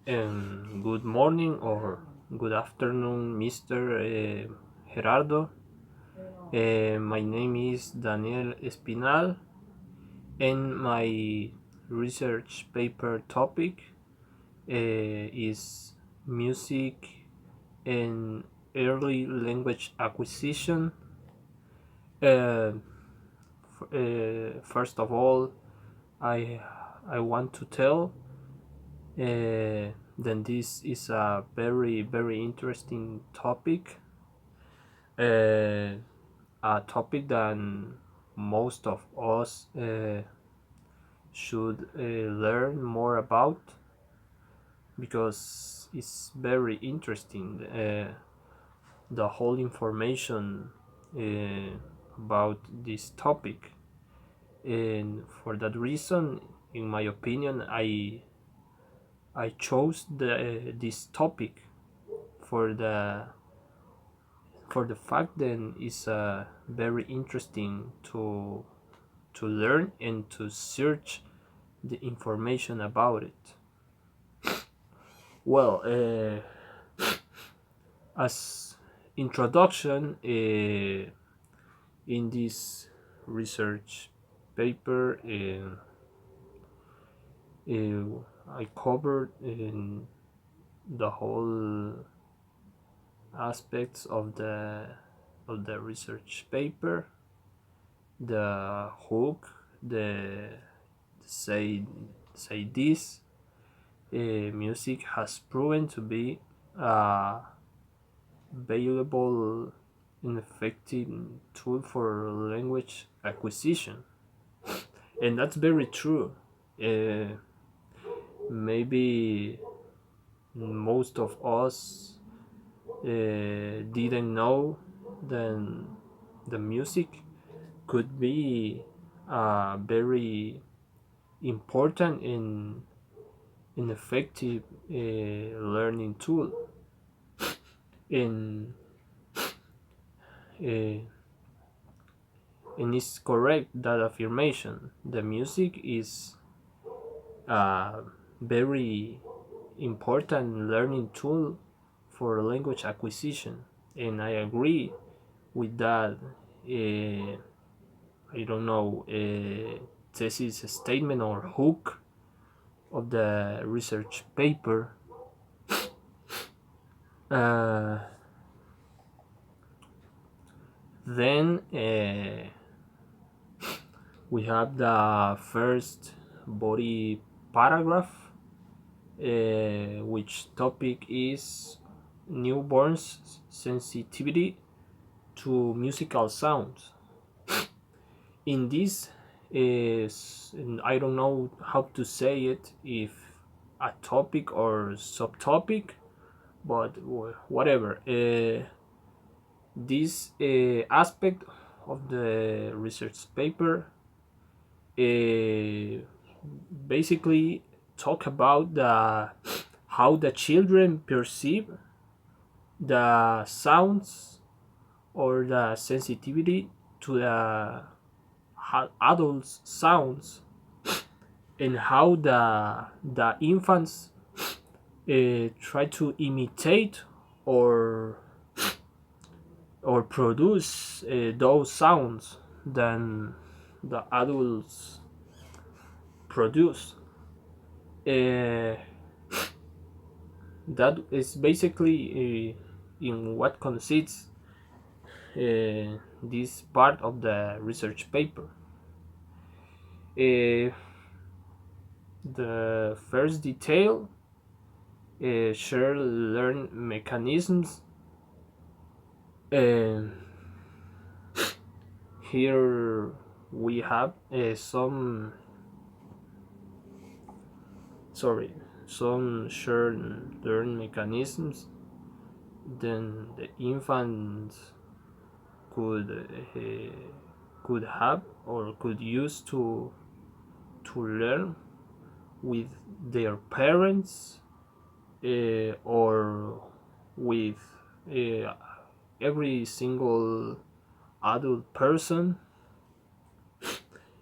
Good morning or good afternoon, Mr. Gerardo. My name is Daniel Espinal, and my research paper topic is music and early language acquisition. Uh, First of all, I I want to tell then this is a very interesting topic, uh, a topic that most of us should learn more about because it's very interesting. The whole information about this topic, and for that reason, in my opinion, I chose this topic for the fact that it's very interesting to learn and to search the information about it. Well, as introduction, in this research paper, I covered in the whole aspects of the research paper, the hook, the say say this music has proven to be a valuable and effective tool for language acquisition, and that's very true. uh, Maybe most of us didn't know that the music could be very important and effective learning tool. And uh, and it's correct that affirmation. The music is a very important learning tool for language acquisition, and I agree with that. I don't know, thesis statement or hook of the research paper. Uh, then we have the first body paragraph, which topic is newborns' sensitivity to musical sounds. In this is, I don't know how to say it, if a topic or subtopic, but whatever. This aspect of the research paper uh, basically talk about the how the children perceive the sounds or the sensitivity to the adults sounds, and how the infants try to imitate or produce those sounds than the adults produce. Uh, that is basically in what consists this part of the research paper. Uh, the first detail, share learn mechanisms. Uh, Here we have sorry some shared learn mechanisms then the infant could have or could use to learn with their parents, or with uh, every single adult person,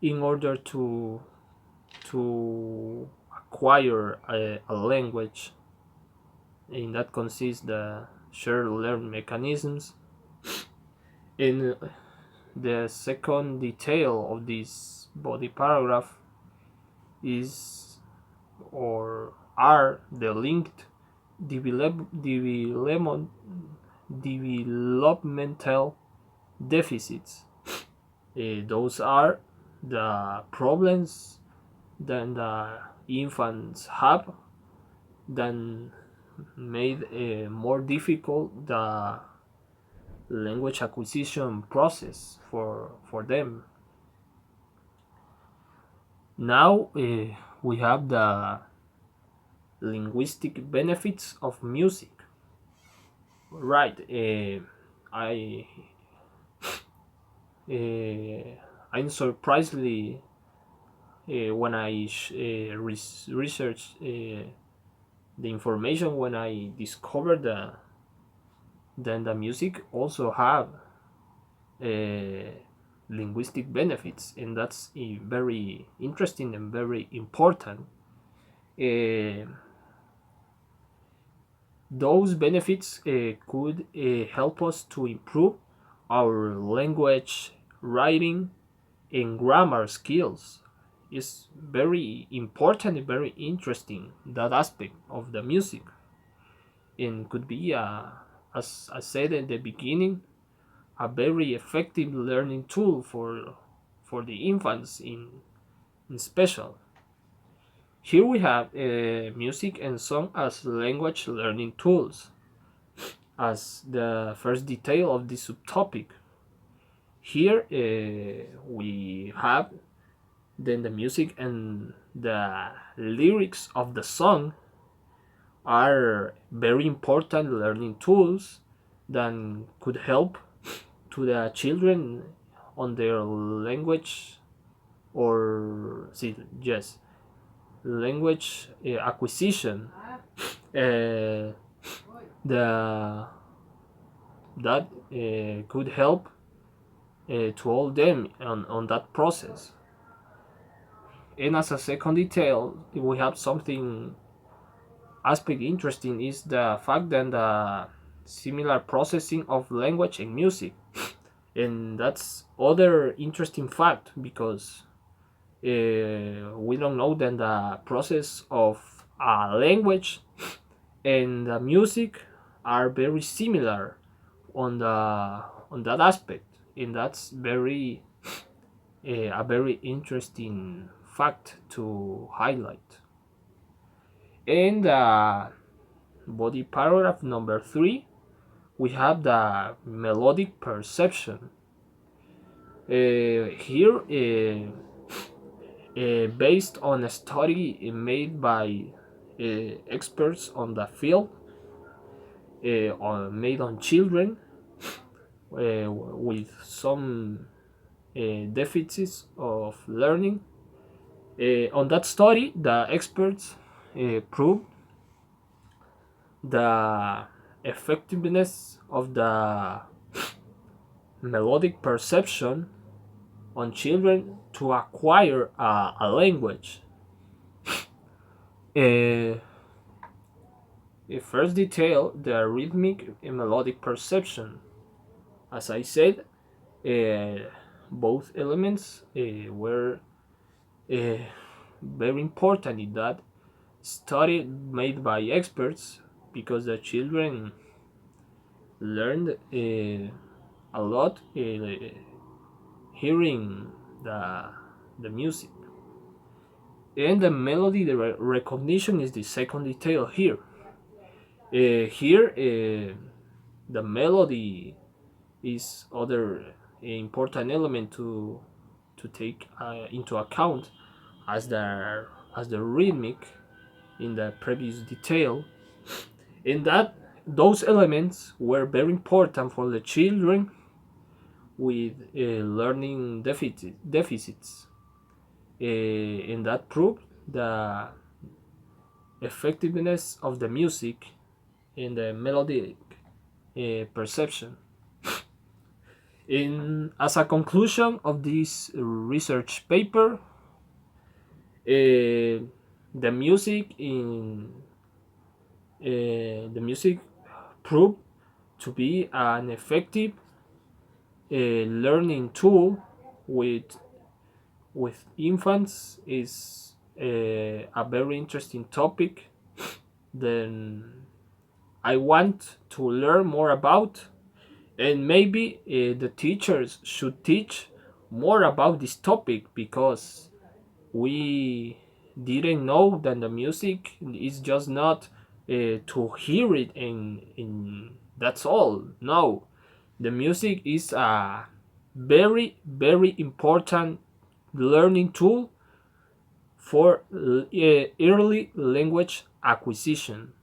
in order to acquire a language. In that consists the shared learn mechanisms. In the second detail of this body paragraph is or are the linked developmental deficits. Those are the problems that the infants have that made more difficult the language acquisition process for them. Now we have the linguistic benefits of music. Right. Uh, I'm surprisingly when I researched the information when I discovered that then the music also have uh, linguistic benefits, and that's very interesting and very important. Uh, those benefits could help us to improve our language writing and grammar skills. Is very important and very interesting that aspect of the music, and could be as I said at the beginning, a very effective learning tool for the infants in special. Here we have music and song as language learning tools as the first detail of this subtopic. Here we have then the music and the lyrics of the song are very important learning tools that could help to the children on their language or see yes language acquisition. uh, the that could help to all them on that process. And as a second detail, we have something aspect interesting is the fact that the similar processing of language and music, and that's other interesting fact because we don't know that the process of a language and the music are very similar on the on that aspect, and that's very a very interesting fact to highlight. And body paragraph number 3, we have the melodic perception. Here, based on a study made by experts on the field, made on children with some deficits of learning. On that study, the experts proved the effectiveness of the melodic perception on children to acquire a language. Uh, First detail the rhythmic and melodic perception. As I said, both elements were uh, very important in that study made by experts because the children learned a lot hearing the music. And the melody the recognition is the second detail here. Here the melody is other important element to take into account as the rhythmic in the previous detail. In that those elements were very important for the children with learning deficits. And that proved the effectiveness of the music in the melodic perception. As a conclusion of this research paper, the music The music proved to be an effective learning tool with infants is a very interesting topic. Then I want to learn more about, and maybe the teachers should teach more about this topic, because we didn't know that the music is just not to hear it and that's all. No, the music is a very very important learning tool for early language acquisition.